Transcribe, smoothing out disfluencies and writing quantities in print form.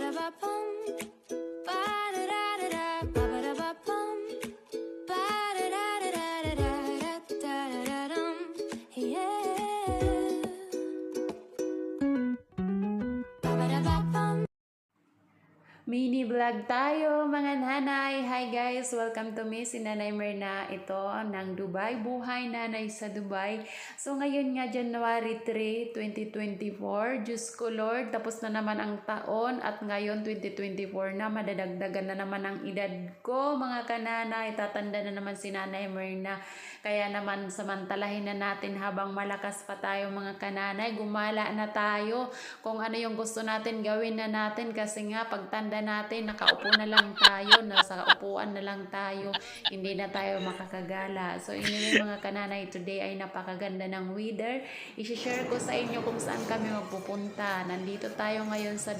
Ba-da-ba-bum, ba-da-da-da-da, ba-ba-da-ba-bum, ba-da-da-da-da-da-da-da-da-dum, yeah. Ba-ba-da-ba-bum. Mini vlog tayo mga nanay. Hi guys! Welcome to me, si Nanay Myrna. Ito ng Dubai. Buhay Nanay sa Dubai. So ngayon nga January 3, 2024. Diyos ko Lord, tapos na naman ang taon at ngayon 2024 na. Madadagdagan na naman ang edad ko mga kananay. Tatanda na naman si Nanay Myrna. Kaya naman samantalahin na natin habang malakas pa tayo mga kananay. Gumala na tayo. Kung ano yung gusto natin gawin na natin kasi nga pagtanda natin, nakaupo na lang tayo, nasa upuan na lang tayo, hindi na tayo makakagala. So anyway mga kananay, today ay napakaganda ng weather. I-share ko sa inyo kung saan kami magpupunta. Nandito tayo ngayon sa Dubai.